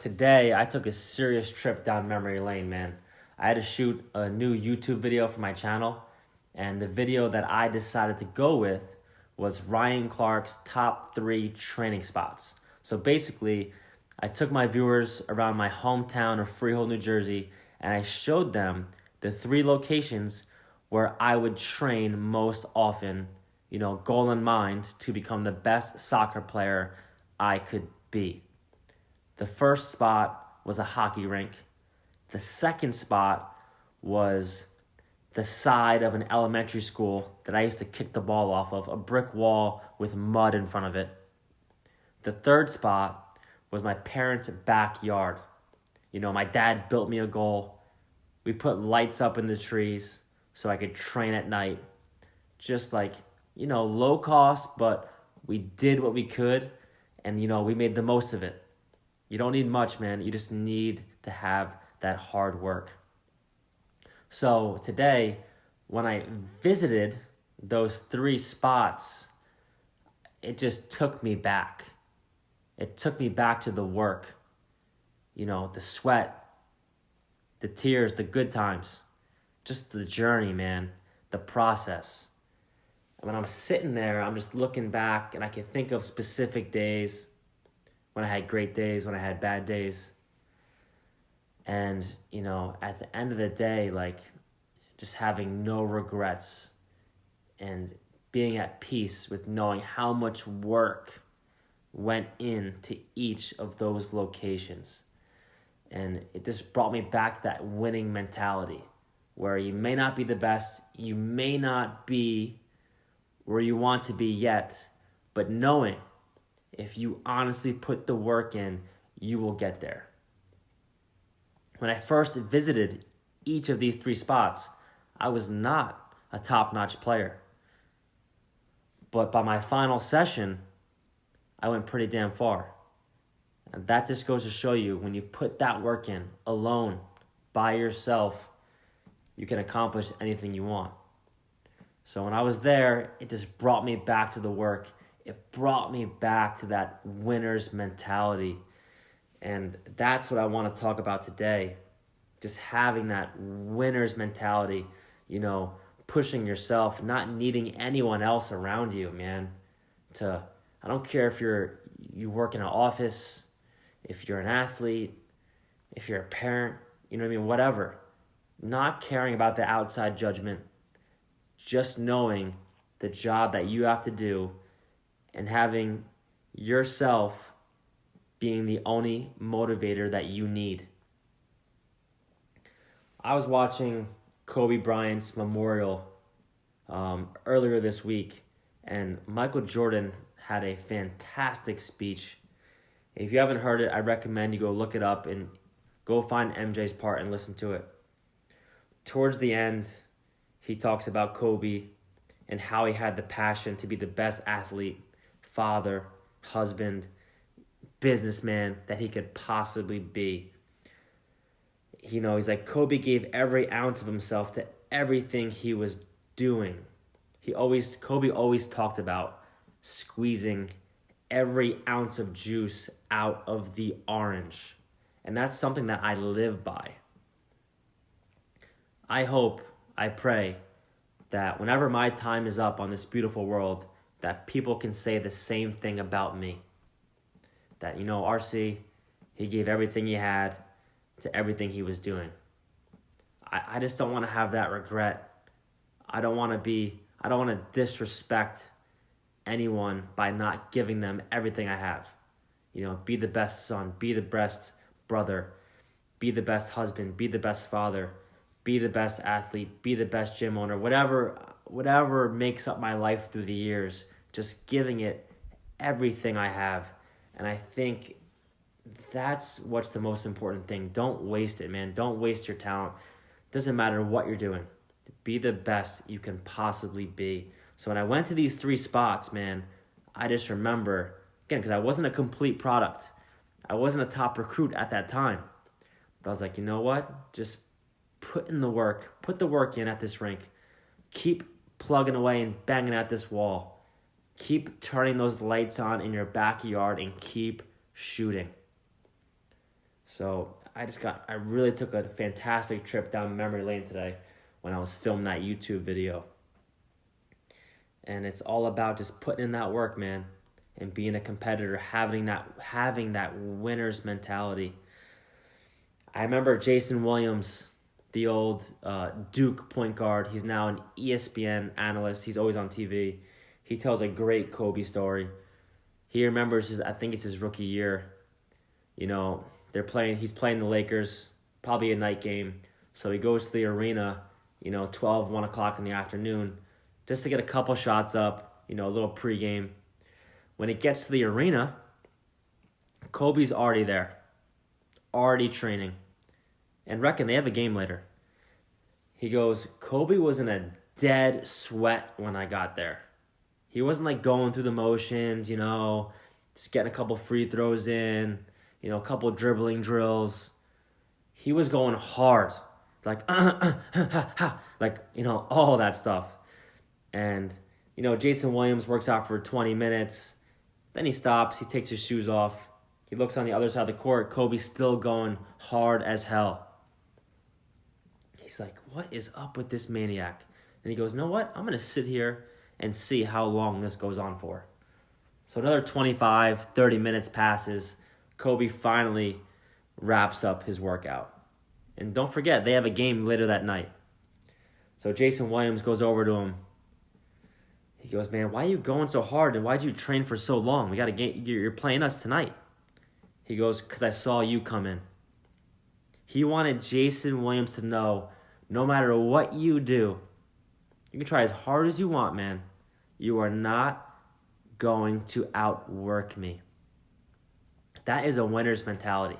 Today, I took a serious trip down memory lane, man. I had to shoot a new YouTube video for my channel, and the video that I decided to go with was Ryan Clark's top 3 training spots. So basically, I took my viewers around my hometown of Freehold, New Jersey, and I showed them the 3 locations where I would train most often, goal in mind to become the best soccer player I could be. The first spot was a hockey rink. The second spot was the side of an elementary school that I used to kick the ball off of, a brick wall with mud in front of it. The third spot was my parents' backyard. My dad built me a goal. We put lights up in the trees so I could train at night. Just like, low cost, but we did what we could, and, we made the most of it. You don't need much, man. You just need to have that hard work. So today, when I visited those 3 spots, it just took me back. It took me back to the work, the sweat, the tears, the good times, just the journey, man, the process. And when I'm sitting there, I'm just looking back, and I can think of specific days when I had great days, when I had bad days. And, at the end of the day, just having no regrets and being at peace with knowing how much work went into each of those locations. And it just brought me back to that winning mentality where you may not be the best, you may not be where you want to be yet, but knowing if you honestly put the work in, you will get there. When I first visited each of these 3 spots, I was not a top-notch player. But by my final session, I went pretty damn far. And that just goes to show you, when you put that work in, alone, by yourself, you can accomplish anything you want. So when I was there, it just brought me back to the work. It brought me back to that winner's mentality. And that's what I want to talk about today. Just having that winner's mentality, pushing yourself, not needing anyone else around you, man. I don't care if you work in an office, if you're an athlete, if you're a parent, whatever. Not caring about the outside judgment, just knowing the job that you have to do and having yourself being the only motivator that you need. I was watching Kobe Bryant's memorial earlier this week, and Michael Jordan had a fantastic speech. If you haven't heard it, I recommend you go look it up and go find MJ's part and listen to it. Towards the end, he talks about Kobe and how he had the passion to be the best athlete, father, husband, businessman that he could possibly be. He's like, Kobe gave every ounce of himself to everything he was doing. Kobe always talked about squeezing every ounce of juice out of the orange. And that's something that I live by. I pray that whenever my time is up on this beautiful world, that people can say the same thing about me. That, RC, he gave everything he had to everything he was doing. I just don't want to have that regret. I don't want to disrespect anyone by not giving them everything I have. Be the best son, be the best brother, be the best husband, be the best father, be the best athlete, be the best gym owner, whatever makes up my life through the years, just giving it everything I have. And I think that's what's the most important thing. Don't waste it, man. Don't waste your talent. Doesn't matter what you're doing. Be the best you can possibly be. So when I went to these 3 spots, man, I just remember, again, because I wasn't a complete product. I wasn't a top recruit at that time. But I was like, you know what? Just put in the work. Put the work in at this rink. Keep plugging away and banging at this wall. Keep turning those lights on in your backyard and keep shooting. So I really took a fantastic trip down memory lane today when I was filming that YouTube video. And it's all about just putting in that work, man, and being a competitor, having that winner's mentality. I remember Jason Williams, the old Duke point guard. He's now an ESPN analyst. He's always on TV. He tells a great Kobe story. He remembers I think it's his rookie year. You know, he's playing the Lakers, probably a night game. So he goes to the arena, 1 o'clock in the afternoon, just to get a couple shots up, a little pregame. When it gets to the arena, Kobe's already there, already training. And reckon they have a game later. He goes, Kobe was in a dead sweat when I got there. He wasn't like going through the motions, just getting a couple free throws in, a couple dribbling drills. He was going hard, like, like, all that stuff. And, Jason Williams works out for 20 minutes. Then he stops, he takes his shoes off. He looks on the other side of the court. Kobe's still going hard as hell. He's like, what is up with this maniac? And he goes, you know what? I'm going to sit here and see how long this goes on for. So another 25, 30 minutes passes. Kobe finally wraps up his workout. And don't forget, they have a game later that night. So Jason Williams goes over to him. He goes, man, why are you going so hard? And why did you train for so long? We got a game. You're playing us tonight. He goes, because I saw you come in. He wanted Jason Williams to know, no matter what you do, you can try as hard as you want, man. You are not going to outwork me. That is a winner's mentality.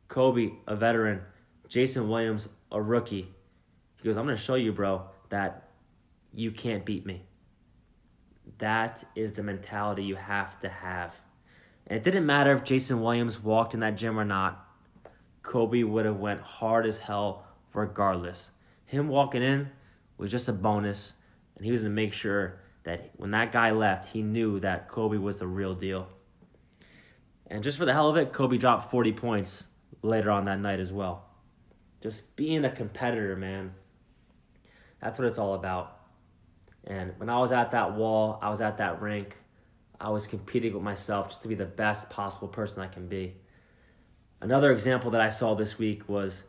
Kobe, a veteran. Jason Williams, a rookie. He goes, I'm going to show you, bro, that you can't beat me. That is the mentality you have to have. And it didn't matter if Jason Williams walked in that gym or not. Kobe would have went hard as hell regardless. Him walking in was just a bonus, and he was going to make sure that when that guy left, he knew that Kobe was the real deal. And just for the hell of it, Kobe dropped 40 points later on that night as well. Just being a competitor, man. That's what it's all about. And when I was at that wall, I was at that rink, I was competing with myself just to be the best possible person I can be. Another example that I saw this week was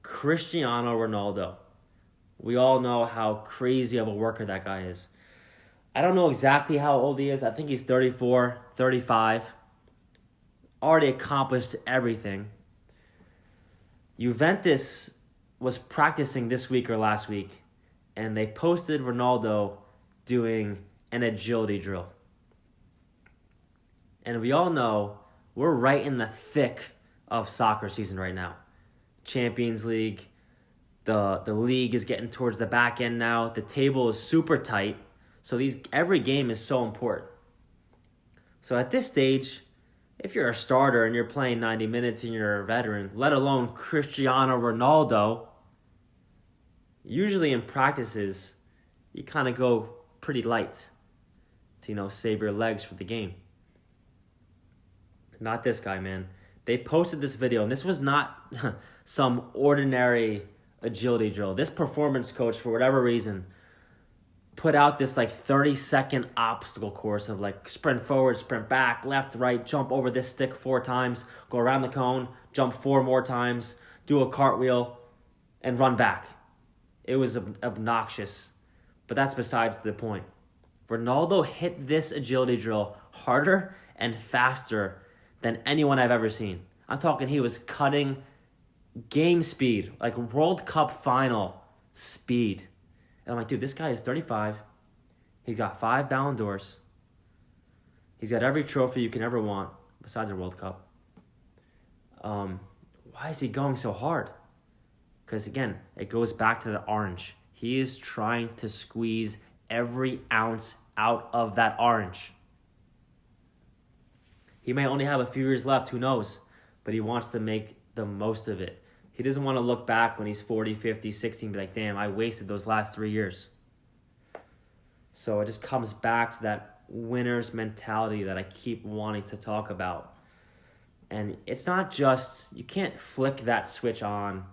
Cristiano Ronaldo. We all know how crazy of a worker that guy is. I don't know exactly how old he is. I think he's 34, 35. Already accomplished everything. Juventus was practicing this week or last week, and they posted Ronaldo doing an agility drill. And we all know we're right in the thick of soccer season right now. Champions League, the league is getting towards the back end now. The table is super tight, so every game is so important. So at this stage, if you're a starter and you're playing 90 minutes and you're a veteran, let alone Cristiano Ronaldo, usually in practices, you kind of go pretty light to, save your legs for the game. Not this guy, man. They posted this video, and this was not some ordinary agility drill. This performance coach, for whatever reason, put out this 30-second obstacle course of sprint forward, sprint back, left, right, jump over this stick 4 times, go around the cone, jump 4 more times, do a cartwheel, and run back. It was obnoxious, but that's besides the point. Ronaldo hit this agility drill harder and faster than anyone I've ever seen. I'm talking he was cutting game speed, like World Cup final speed. And I'm like, dude, this guy is 35. He's got 5 Ballon d'Ors. He's got every trophy you can ever want, besides a World Cup. Why is he going so hard? Because, again, it goes back to the orange. He is trying to squeeze every ounce out of that orange. He may only have a few years left, who knows? But he wants to make the most of it. He doesn't want to look back when he's 40, 50, 60 and be like, damn, I wasted those last 3 years. So it just comes back to that winner's mentality that I keep wanting to talk about. And it's not just, you can't flick that switch on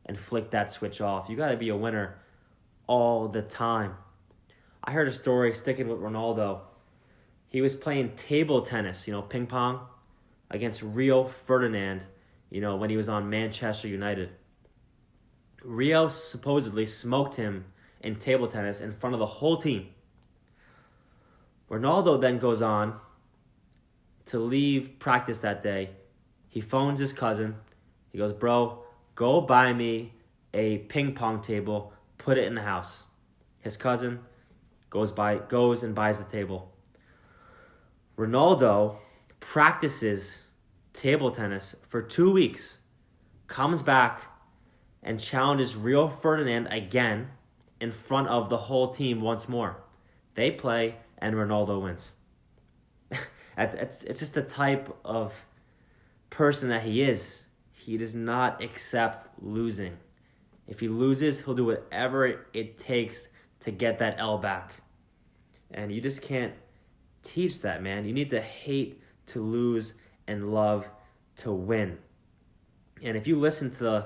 and flick that switch off. You got to be a winner all the time. I heard a story sticking with Ronaldo. He was playing table tennis, ping pong, against Rio Ferdinand, when he was on Manchester United. Rio supposedly smoked him in table tennis in front of the whole team. Ronaldo then goes on to leave practice that day. He phones his cousin. He goes, bro, go buy me a ping pong table, put it in the house. His cousin goes and buys the table. Ronaldo practices table tennis for 2 weeks, comes back and challenges Rio Ferdinand again in front of the whole team once more. They play and Ronaldo wins. It's just the type of person that he is. He does not accept losing. If he loses, he'll do whatever it takes to get that L back. And you just can't teach that, man. You need to hate to lose and love to win. And if you listen to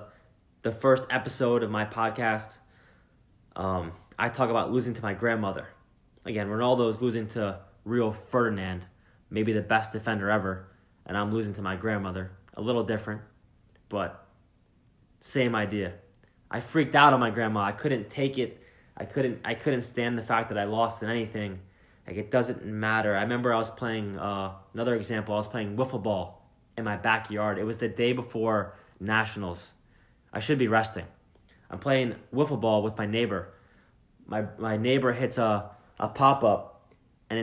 the first episode of my podcast, I talk about losing to my grandmother. Again, Ronaldo's losing to Rio Ferdinand, maybe the best defender ever, and I'm losing to my grandmother. A little different, but same idea. I freaked out on my grandma. I couldn't take it. I couldn't stand the fact that I lost in anything. Like, it doesn't matter. I remember I was playing, another example, I was playing wiffle ball in my backyard. It was the day before Nationals. I should be resting. I'm playing wiffle ball with my neighbor. My neighbor hits a pop-up, and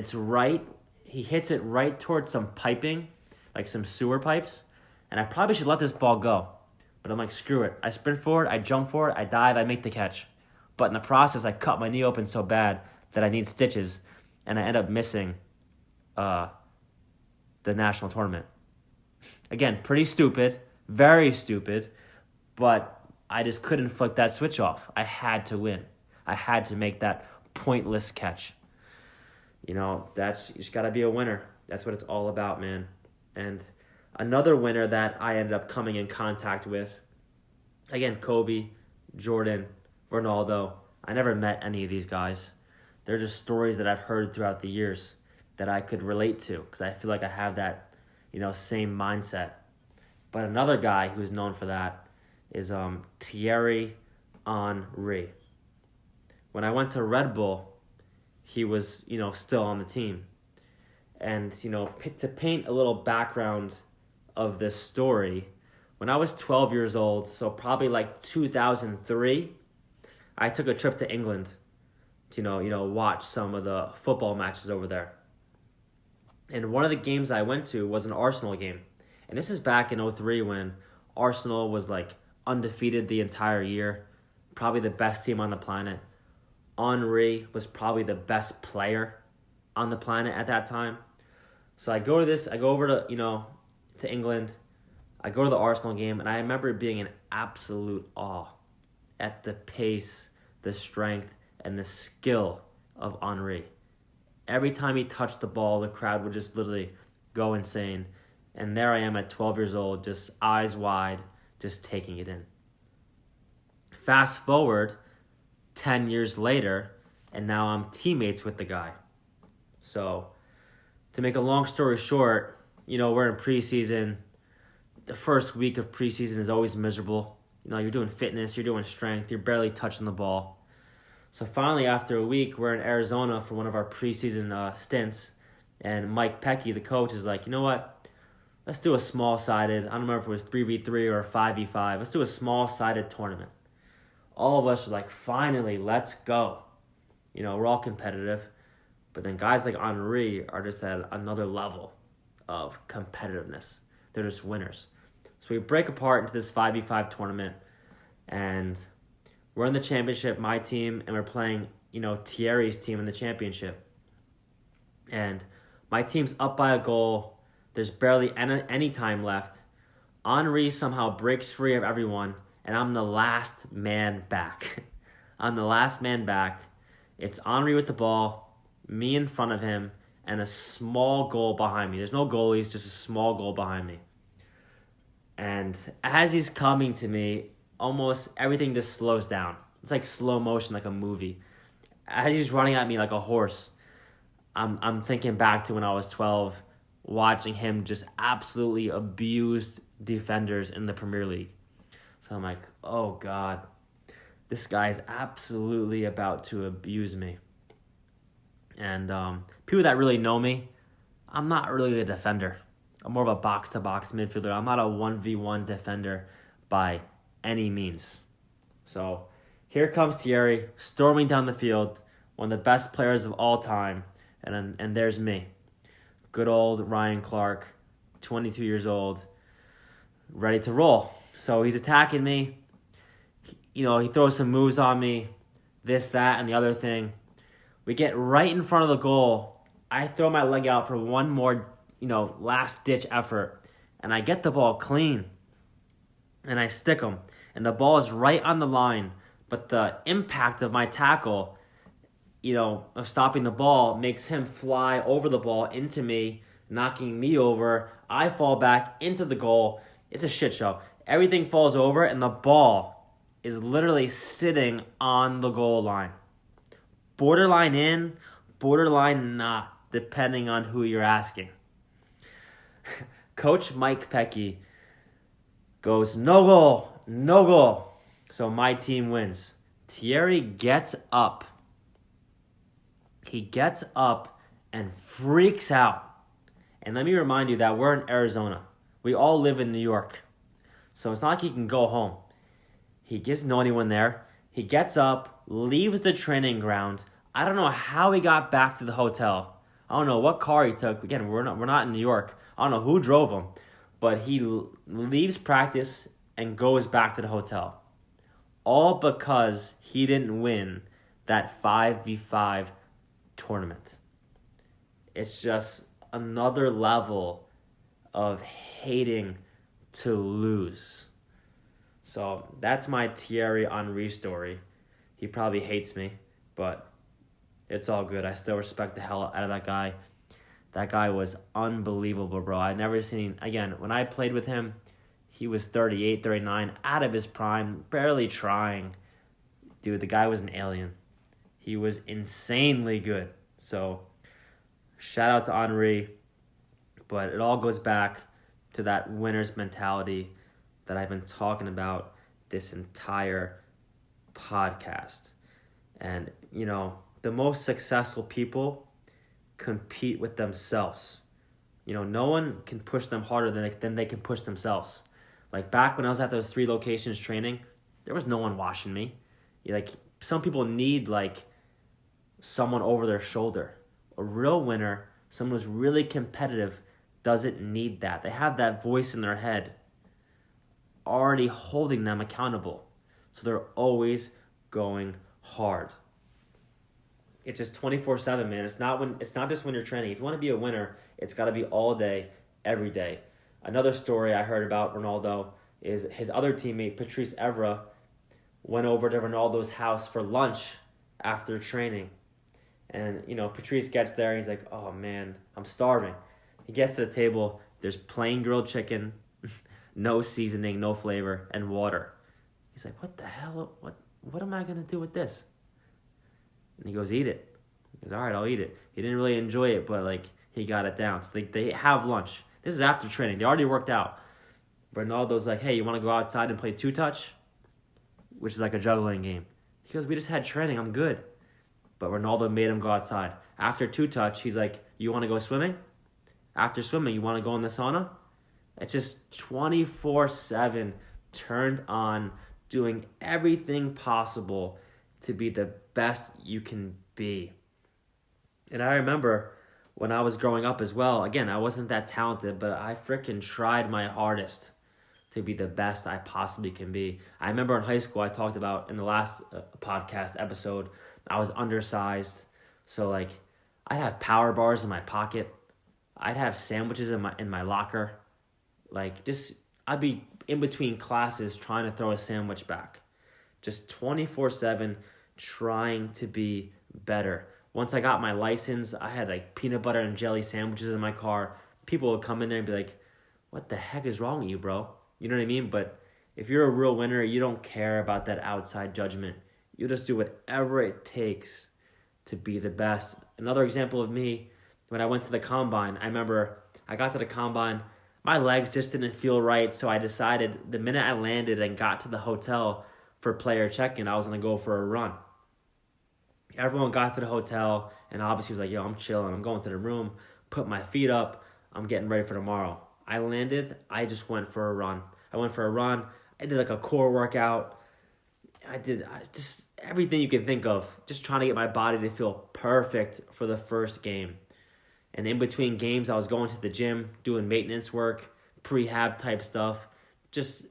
he hits it right towards some piping, like some sewer pipes, and I probably should let this ball go. But I'm like, screw it. I sprint forward, I jump forward, I dive, I make the catch. But in the process, I cut my knee open so bad that I need stitches, and I end up missing the national tournament. Again, pretty stupid, very stupid, but I just couldn't flick that switch off. I had to win. I had to make that pointless catch. You just got to be a winner. That's what it's all about, man. And another winner that I ended up coming in contact with, again, Kobe, Jordan, Ronaldo. I never met any of these guys. They're just stories that I've heard throughout the years that I could relate to because I feel like I have that, same mindset. But another guy who's known for that is Thierry Henry. When I went to Red Bull, he was, still on the team. And, to paint a little background of this story, when I was 12 years old, so probably like 2003, I took a trip to England to, watch some of the football matches over there. And one of the games I went to was an Arsenal game. And this is back in 2003 when Arsenal was like undefeated the entire year, probably the best team on the planet. Henry was probably the best player on the planet at that time. So I go over to England. I go to the Arsenal game, and I remember being in absolute awe at the pace, the strength, and the skill of Henry. Every time he touched the ball, the crowd would just literally go insane. And there I am at 12 years old, just eyes wide, just taking it in. Fast forward 10 years later, and now I'm teammates with the guy. So, to make a long story short, we're in preseason. The first week of preseason is always miserable. You're doing fitness, you're doing strength, you're barely touching the ball. So finally, after a week, we're in Arizona for one of our preseason stints, and Mike Pecky, the coach, is like, you know what? Let's do a small-sided, I don't remember if it was 3v3 or 5v5. Let's do a small-sided tournament. All of us are like, finally, let's go. We're all competitive. But then guys like Henry are just at another level of competitiveness. They're just winners. So we break apart into this 5v5 tournament, and we're in the championship, my team, and we're playing, Thierry's team in the championship. And my team's up by a goal. There's barely any time left. Henry somehow breaks free of everyone, and I'm the last man back. I'm the last man back. It's Henry with the ball, me in front of him, and a small goal behind me. There's no goalies, just a small goal behind me. And as he's coming to me, almost everything just slows down. It's like slow motion, like a movie. As he's running at me like a horse, I'm thinking back to when I was 12, watching him just absolutely abused defenders in the Premier League. So I'm like, oh God, this guy's absolutely about to abuse me. And people that really know me, I'm not really a defender. I'm more of a box-to-box midfielder. I'm not a 1v1 defender by any means. So here comes Thierry, storming down the field, one of the best players of all time, and there's me. Good old Ryan Clark, 22 years old, ready to roll. So he's attacking me. He throws some moves on me, this, that, and the other thing. We get right in front of the goal. I throw my leg out for one more, last-ditch effort, and I get the ball clean, and I stick him. And the ball is right on the line, but the impact of my tackle, of stopping the ball makes him fly over the ball into me, knocking me over. I fall back into the goal. It's a shit show. Everything falls over, and the ball is literally sitting on the goal line. Borderline in, borderline not, depending on who you're asking. Coach Mike Pecky goes, no goal, no goal. So my team wins. Thierry gets up. He gets up and freaks out. And let me remind you that we're in Arizona. We all live in New York. So it's not like he can go home. He doesn't know anyone there. He gets up, leaves the training ground. I don't know how he got back to the hotel. I don't know what car he took. Again, we're not in New York. I don't know who drove him. But he leaves practice and goes back to the hotel. All because he didn't win that 5v5 tournament. It's just another level of hating to lose. So that's my Thierry Henry story. He probably hates me, but it's all good. I still respect the hell out of that guy. That guy was unbelievable, bro. I'd never seen, again, when I played with him, he was 38, 39, out of his prime, barely trying. Dude, the guy was an alien. He was insanely good. So, shout out to Henry. But it all goes back to that winner's mentality that I've been talking about this entire podcast. And, the most successful people compete with themselves. No one can push them harder than they can push themselves. Like back when I was at those 3 locations training, there was no one watching me. Some people need someone over their shoulder. A real winner, someone who's really competitive, doesn't need that. They have that voice in their head already holding them accountable. So they're always going hard. It's just 24/7, man. It's not just when you're training. If you want to be a winner, it's got to be all day, every day. Another story I heard about Ronaldo is his other teammate, Patrice Evra, went over to Ronaldo's house for lunch after training. And, Patrice gets there. He's like, oh, man, I'm starving. He gets to the table. There's plain grilled chicken, no seasoning, no flavor, and water. He's like, what the hell? What am I going to do with this? And he goes, eat it. He goes, all right, I'll eat it. He didn't really enjoy it, but, he got it down. So they have lunch. This is after training. They already worked out. Ronaldo's like, hey, you want to go outside and play 2-touch? Which is like a juggling game. He goes, we just had training. I'm good. But Ronaldo made him go outside. After 2-touch, he's like, you want to go swimming? After swimming, you want to go in the sauna? It's just 24/7 turned on, doing everything possible to be the best you can be. And I remember when I was growing up as well, again, I wasn't that talented, but I freaking tried my hardest to be the best I possibly can be. I remember in high school, I talked about in the last podcast episode, I was undersized. So I'd have power bars in my pocket. I'd have sandwiches in my locker. I'd be in between classes trying to throw a sandwich back. Just 24/7 trying to be better. Once I got my license, I had peanut butter and jelly sandwiches in my car. People would come in there and be like, what the heck is wrong with you, bro? You know what I mean? But if you're a real winner, you don't care about that outside judgment. You just do whatever it takes to be the best. Another example of me, when I went to the combine, I remember I got to the combine, my legs just didn't feel right, so I decided the minute I landed and got to the hotel for player check-in, I was going to go for a run. Everyone got to the hotel, and obviously was like, yo, I'm chilling. I'm going to the room, put my feet up. I'm getting ready for tomorrow. I landed. I just went for a run. I did like a core workout. I just everything you can think of. Just trying to get my body to feel perfect for the first game. And in between games, I was going to the gym, doing maintenance work, prehab type stuff, just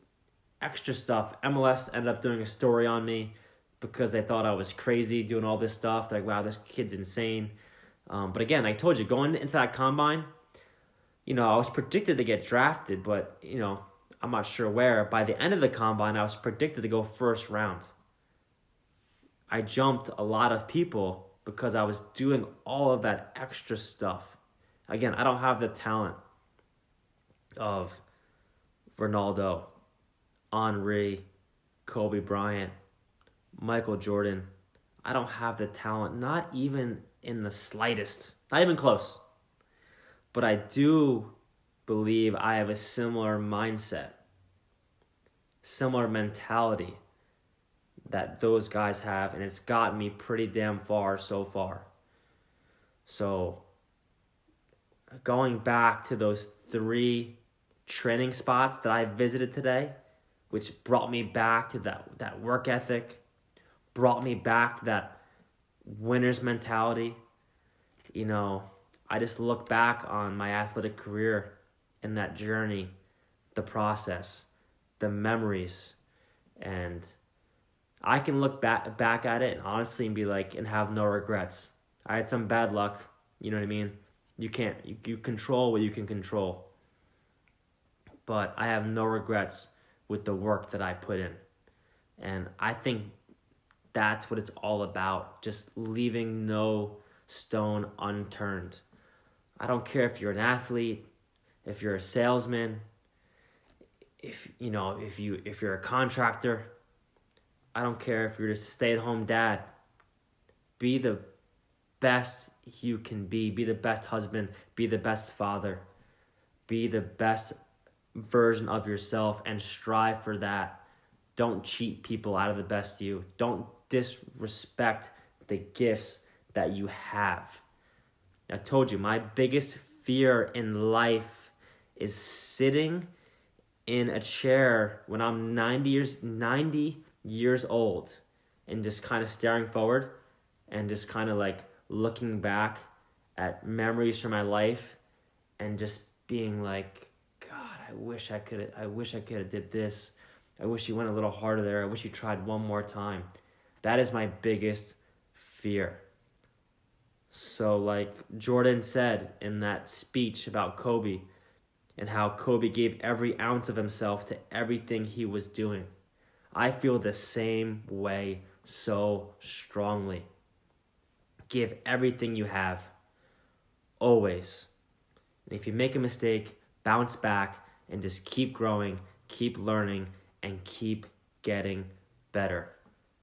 extra stuff. MLS ended up doing a story on me because they thought I was crazy doing all this stuff. They're like, wow, this kid's insane. But again, I told you, going into that combine, I was predicted to get drafted, but, I'm not sure where. By the end of the combine, I was predicted to go first round. I jumped a lot of people because I was doing all of that extra stuff. Again, I don't have the talent of Ronaldo, Henry, Kobe Bryant, Michael Jordan. I don't have the talent, not even in the slightest, not even close. But I do believe I have a similar mindset, similar mentality that those guys have, and it's gotten me pretty damn far so far. So, going back to those 3 training spots that I visited today, which brought me back to that work ethic, brought me back to that winner's mentality. I just look back on my athletic career and that journey, the process, the memories, and I can look back at it and honestly be like, and have no regrets. I had some bad luck, you know what I mean? You control what you can control. But I have no regrets with the work that I put in. And I think that's what it's all about, just leaving no stone unturned. I don't care if you're an athlete, if you're a salesman, if you're a contractor. I don't care if you're just a stay-at-home dad. Be the best you can be. Be the best husband. Be the best father. Be the best version of yourself and strive for that. Don't cheat people out of the best you. Don't disrespect the gifts that you have. I told you, my biggest fear in life is sitting in a chair when I'm 90 years old and just kind of staring forward and just kind of like looking back at memories from my life and just being like, God, I wish I could have did this. I wish he went a little harder there. I wish he tried one more time. That is my biggest fear. So like Jordan said in that speech about Kobe and how Kobe gave every ounce of himself to everything he was doing, I feel the same way so strongly. Give everything you have, always. And if you make a mistake, bounce back and just keep growing, keep learning, and keep getting better.